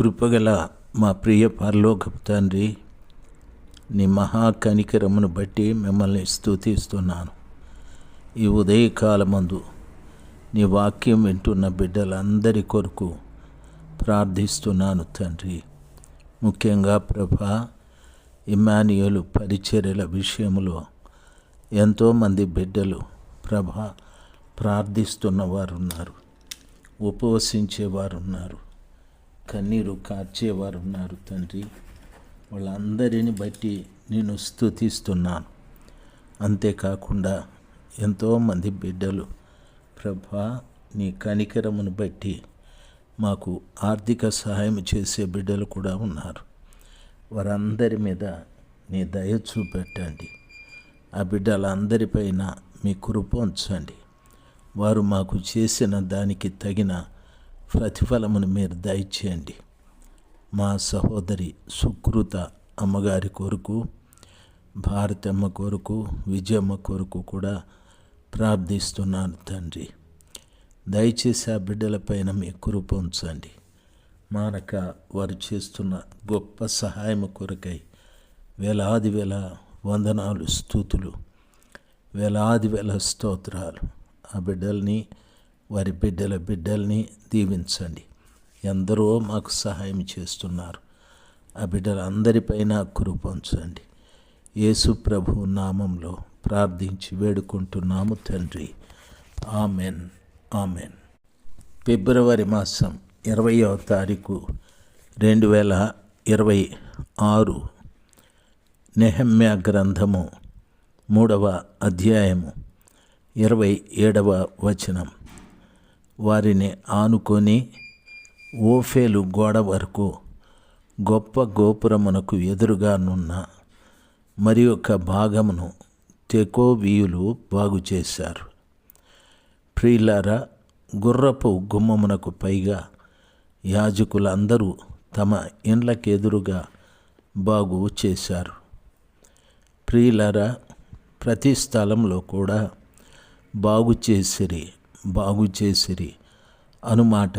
కృపగల మా ప్రియ పరలోకపు తండ్రి, నీ మహాకనికరమును బట్టి మిమ్మల్ని స్తుతిస్తున్నాను. ఈ ఉదయకాలమందు నీ వాక్యం వింటున్న బిడ్డలందరి కొరకు ప్రార్థిస్తున్నాను తండ్రి. ముఖ్యంగా ప్రభా, ఇమ్మానుయేలు పరిచర్యల విషయంలో ఎంతోమంది బిడ్డలు ప్రభా ప్రార్థిస్తున్నవారు ఉన్నారు, ఉపవసించేవారు ఉన్నారు, కన్నీరు కార్చేవారు ఉన్నారు తండ్రి. వాళ్ళందరిని బట్టి నేను స్తుతిస్తున్నాను. అంతేకాకుండా ఎంతోమంది బిడ్డలు ప్రభా నీ కనికరమును బట్టి మాకు ఆర్థిక సహాయం చేసే బిడ్డలు కూడా ఉన్నారు. వారందరి మీద నీ దయ చూపెట్టండి. ఆ బిడ్డలందరిపైన మీ కృప ఉంచండి. వారు మాకు చేసిన దానికి తగిన ప్రతిఫలమును మీరు దయచేయండి. మా సహోదరి సుకృత అమ్మగారి కొరకు, భారతమ్మ కొరకు, విజయమ్మ కొరకు కూడా ప్రార్థిస్తున్నాను తండ్రి. దయచేసి ఆ బిడ్డలపైన మీ కృప ఉంచండి. మానక వారు చేస్తున్న గొప్ప సహాయం కొరకై వేలాది వేల వందనాలు, స్తుతులు, వేలాది వేల స్తోత్రాలు. ఆ బిడ్డల్ని, వారి బిడ్డల్ని దీవించండి. ఎందరో మాకు సహాయం చేస్తున్నారు. ఆ బిడ్డలందరిపైన కృప ఉంచండి. యేసు ప్రభు నామంలో ప్రార్థించి వేడుకుంటున్నాము తండ్రి. Amen, amen. ఫిబ్రవరి మాసం 20వ తారీఖు 2026. నెహెమ్యా గ్రంథము 3వ అధ్యాయము 27వ వచనం. వారిని ఆనుకొని ఓఫేలు గోడ వరకు గొప్ప గోపురమునకు ఎదురుగానున్న మరి ఒక భాగమును తెకోవీయులు బాగు చేశారు. ప్రియులారా, గుర్రపు గుమ్మమునకు పైగా యాజకులందరూ తమ ఇండ్లకెదురుగా బాగు చేశారు. ప్రియులారా, ప్రతి స్థలంలో కూడా బాగు చేసిరి అనుమాట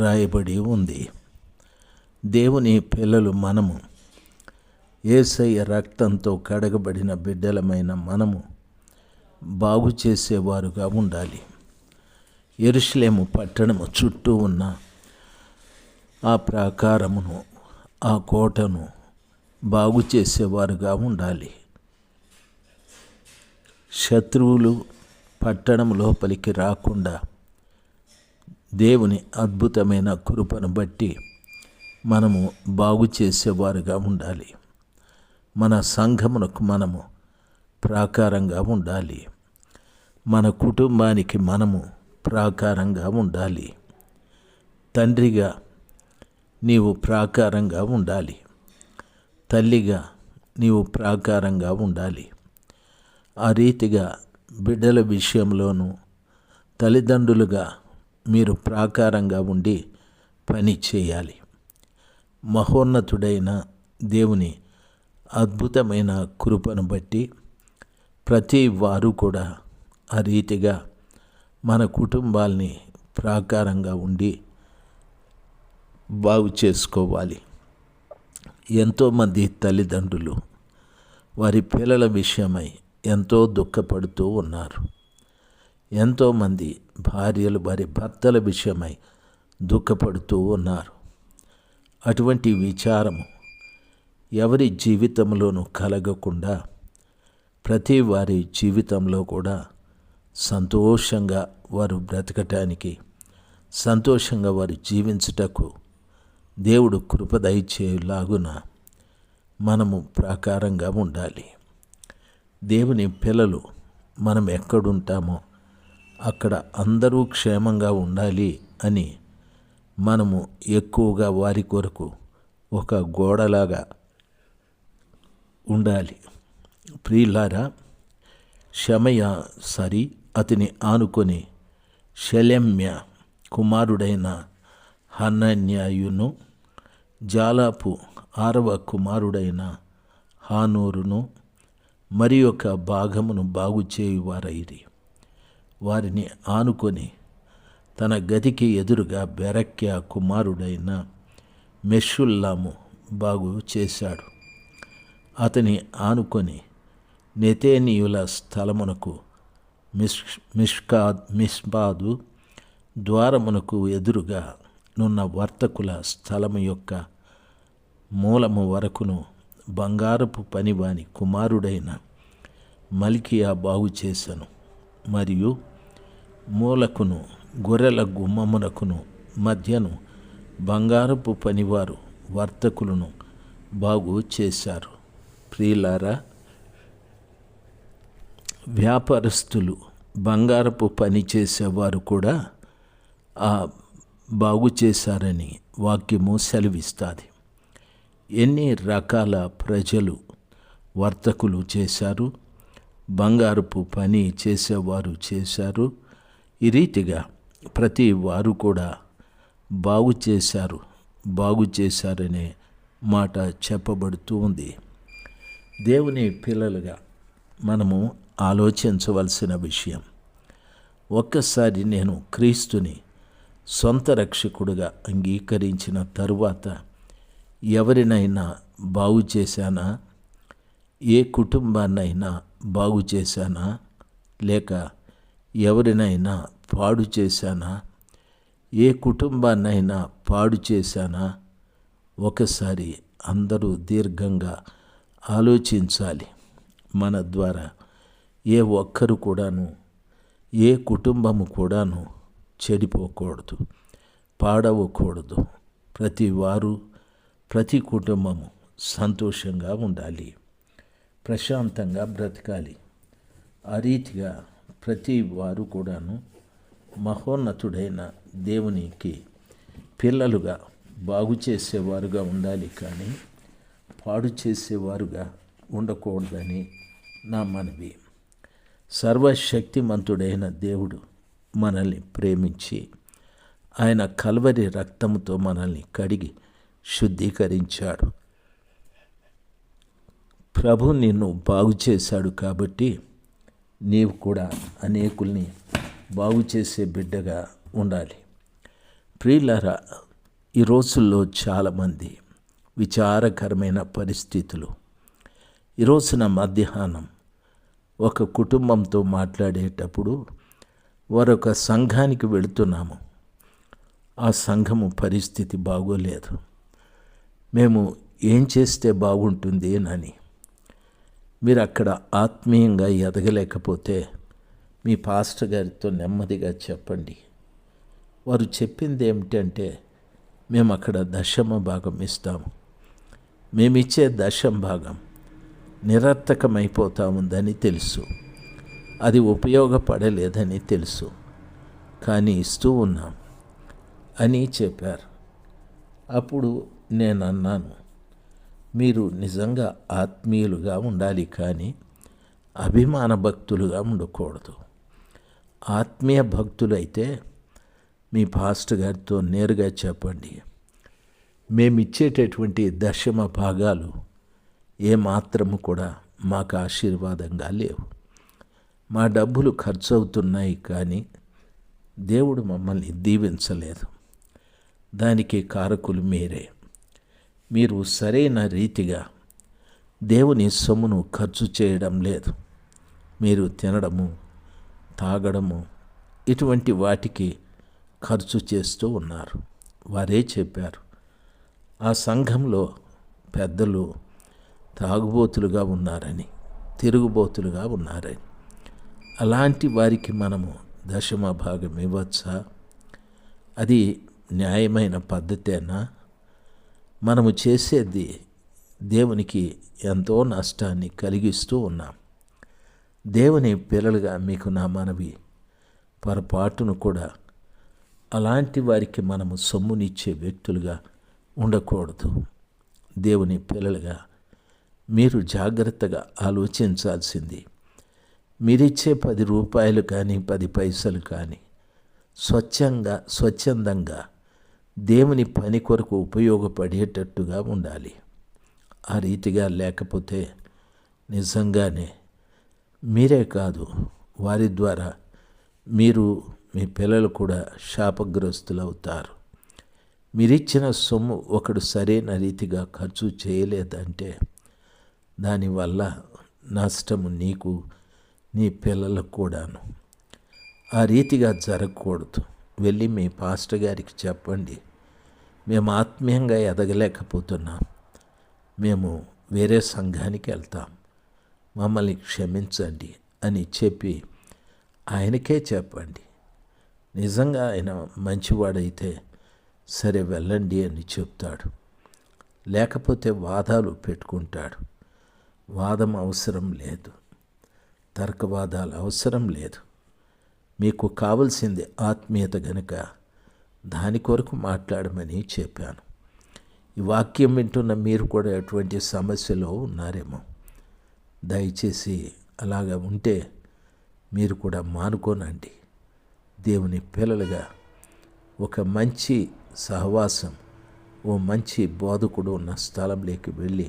రాయబడి ఉంది. దేవుని పిల్లలు మనము, యేసయ్య రక్తంతో కడగబడిన బిడ్డలమైన మనము బాగు చేసేవారుగా ఉండాలి. యెరూషలేము పట్టణము చుట్టూ ఉన్న ఆ ప్రాకారమును, ఆ కోటను బాగు చేసేవారుగా ఉండాలి. శత్రువులు పట్టణం లోపలికి రాకుండా దేవుని అద్భుతమైన కృపను బట్టి మనము బాగు చేసేవారుగా ఉండాలి. మన సంఘమునకు మనము ప్రాకారంగా ఉండాలి. మన కుటుంబానికి మనము ప్రాకారంగా ఉండాలి. తండ్రిగా నీవు ప్రాకారంగా ఉండాలి. తల్లిగా నీవు ప్రాకారంగా ఉండాలి. ఆ రీతిగా బిడ్డల విషయంలోనూ తల్లిదండ్రులుగా మీరు ప్రాకారంగా ఉండి పని చేయాలి. మహోన్నతుడైన దేవుని అద్భుతమైన కృపను బట్టి ప్రతి వారు కూడా ఆ రీతిగా మన కుటుంబాల్ని ప్రాకారంగా ఉండి బాగు చేసుకోవాలి. ఎంతోమంది తల్లిదండ్రులు వారి పిల్లల విషయమై ఎంతో దుఃఖపడుతూ ఉన్నారు. ఎంతోమంది భార్యలు వారి భర్తల విషయమై దుఃఖపడుతూ ఉన్నారు. అటువంటి విచారము ఎవరి జీవితంలోనూ కలగకుండా ప్రతి వారి జీవితంలో కూడా సంతోషంగా వారు బ్రతకటానికి, సంతోషంగా వారు జీవించుటకు దేవుడు కృప దయచేయులాగున మనము ప్రాకారంగా ఉండాలి. దేవుని పిల్లలు మనం ఎక్కడుంటామో అక్కడ అందరూ క్షేమంగా ఉండాలి అని మనము ఎక్కువగా వారి కొరకు ఒక గోడలాగా ఉండాలి. ప్రియులారా, అతని ఆనుకొని షెలెమ్య కుమారుడైన హనన్యాయును, జాలాపు 6వ కుమారుడైన హానూరును మరి ఒక భాగమును బాగు చేయువారైరి. వారిని ఆనుకొని తన గదికి ఎదురుగా బెరక్యా కుమారుడైన మెషుల్లాము బాగు చేశాడు. అతని ఆనుకొని నెతేనీయుల స్థలమునకు మిష్పాదు ద్వారమునకు ఎదురుగా నున్న వర్తకుల స్థలము యొక్క మూలము వరకును బంగారపు పనివాని కుమారుడైన మల్కియా బాగు చేశాను. మరియు మూలకును గొర్రెల గుమ్మమునకును మధ్యను బంగారపు పనివారు వర్తకులను బాగు చేశారు. ప్రియులారా, వ్యాపారస్తులు బంగారపు పని చేసేవారు కూడా బాగు చేశారని వాక్యము సెలవిస్తుంది. ఎన్ని రకాల ప్రజలు వర్తకులు చేశారు, బంగారపు పని చేసేవారు చేశారు. ఈ రీతిగా ప్రతి వారు కూడా బాగు చేశారనే మాట చెప్పబడుతూ ఉంది. దేవుని పిల్లలుగా మనము ఆలోచించవలసిన విషయం, ఒక్కసారి నేను క్రీస్తుని సొంత రక్షకుడుగా అంగీకరించిన తరువాత ఎవరినైనా బాగు చేశానా? ఏ కుటుంబాన్నైనా బాగు చేశానా? లేక ఎవరినైనా పాడు చేశానా? ఏ కుటుంబాన్నైనా పాడు చేశానా? ఒకసారి అందరూ దీర్ఘంగా ఆలోచించాలి. మన ద్వారా ఏ ఒక్కరు కూడాను, ఏ కుటుంబము కూడాను చెడిపోకూడదు, పాడవకూడదు. ప్రతి వారు, ప్రతి కుటుంబము సంతోషంగా ఉండాలి, ప్రశాంతంగా బ్రతకాలి. ఆ రీతిగా ప్రతి వారు కూడాను మహోన్నతుడైన దేవునికి పిల్లలుగా బాగు చేసేవారుగా ఉండాలి, కానీ పాడు చేసేవారుగా ఉండకూడదని నా మనవి. సర్వశక్తిమంతుడైన దేవుడు మనల్ని ప్రేమించి ఆయన కల్వరి రక్తముతో మనల్ని కడిగి శుద్ధీకరించాడు. ప్రభు నిన్ను బాగు చేశాడు కాబట్టి నీవు కూడా అనేకుల్ని బాగు చేసే బిడ్డగా ఉండాలి. ప్రియులారా, ఈ రోజుల్లో చాలామంది విచారకరమైన పరిస్థితులు. ఈ రోజున మధ్యాహ్నం ఒక కుటుంబంతో మాట్లాడేటప్పుడు వారొక సంఘానికి వెళుతున్నాము. ఆ సంఘము పరిస్థితి బాగోలేదు. మేము ఏం చేస్తే బాగుంటుంది అని. మీరు అక్కడ ఆత్మీయంగా ఎదగలేకపోతే మీ పాస్టర్ గారితో నెమ్మదిగా చెప్పండి. వారు చెప్పింది ఏమిటంటే, మేము అక్కడ దశమ భాగం ఇస్తాము, మేమిచ్చే దశమ భాగం నిరర్థకమైపోతా ఉందని తెలుసు, అది ఉపయోగపడలేదని తెలుసు, కానీ ఇస్తూ ఉన్నాం అని చెప్పారు. అప్పుడు నేను అన్నాను, మీరు నిజంగా ఆత్మీయులుగా ఉండాలి, కానీ అభిమాన భక్తులుగా ఉండకూడదు. ఆత్మీయ భక్తులైతే మీ పాస్టర్ గారితో నేరుగా చెప్పండి, మేమిచ్చేటటువంటి దశమ భాగాలు ఏమాత్రము కూడా మాకు ఆశీర్వాదంగా లేవు. మా డబ్బులు ఖర్చు అవుతున్నాయి, కానీ దేవుడు మమ్మల్ని దీవించలేదు. దానికి కారకులు మీరే. మీరు సరైన రీతిగా దేవుని సొమ్మును ఖర్చు చేయడం లేదు. మీరు తినడము, తాగడము, ఇటువంటి వాటికి ఖర్చు చేస్తూ ఉన్నారు. వారే చెప్పారు, ఆ సంఘంలో పెద్దలు తాగుబోతులుగా ఉన్నారని, తిరుగుబోతులుగా ఉన్నారని. అలాంటి వారికి మనము దశమ భాగం ఇవ్వచ్చా? అది న్యాయమైన పద్ధతేనా? మనము చేసేది దేవునికి ఎంతో నష్టాన్ని కలిగిస్తూ ఉన్నాం. దేవుని పిల్లలుగా మీకు నా మనవి, పొరపాటును కూడా అలాంటి వారికి మనము సొమ్మునిచ్చే వ్యక్తులుగా ఉండకూడదు. దేవుని పిల్లలుగా మీరు జాగ్రత్తగా ఆలోచించాల్సింది, మీరిచ్చే 10 రూపాయలు కానీ 10 పైసలు కానీ స్వచ్ఛందంగా దేవుని పని కొరకు ఉపయోగపడేటట్టుగా ఉండాలి. ఆ రీతిగా లేకపోతే నిజంగానే మీరే కాదు, వారి ద్వారా మీరు, మీ పిల్లలు కూడా శాపగ్రస్తులు అవుతారు. మీరిచ్చిన సొమ్ము ఒకడు సరైన రీతిగా ఖర్చు చేయలేదంటే దానివల్ల నష్టము నీకు, నీ పిల్లలకు కూడాను. ఆ రీతిగా జరగకూడదు. వెళ్ళి మీ పాస్టర్ గారికి చెప్పండి, మేము ఆత్మీయంగా ఎదగలేకపోతున్నాం, మేము వేరే సంఘానికి వెళ్తాం, మమ్మల్ని క్షమించండి అని చెప్పి ఆయనకే చెప్పండి. నిజంగా ఆయన మంచివాడైతే సరే వెళ్ళండి అని చెప్తాడు. లేకపోతే వాదాలు పెట్టుకుంటాడు. వాదం అవసరం లేదు, తర్కవాదాలు అవసరం లేదు. మీకు కావలసింది ఆత్మీయత గనుక దాని కొరకు మాట్లాడమని చెప్పాను. ఈ వాక్యం వింటున్న మీరు కూడా ఎటువంటి సమస్యలో ఉన్నారేమో. దయచేసి అలాగా ఉంటే మీరు కూడా మానుకోనండి. దేవుని పిల్లలుగా ఒక మంచి సహవాసం, ఓ మంచి బోధకుడు ఉన్న స్థలంలోకి వెళ్ళి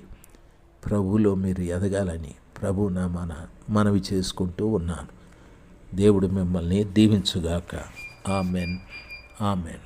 ప్రభువులో మీరు ఎదగాలని ప్రభు నామాన మనవి చేసుకుంటూ ఉన్నాను. దేవుడు మిమ్మల్ని దీవించుగాక. Amen, amen.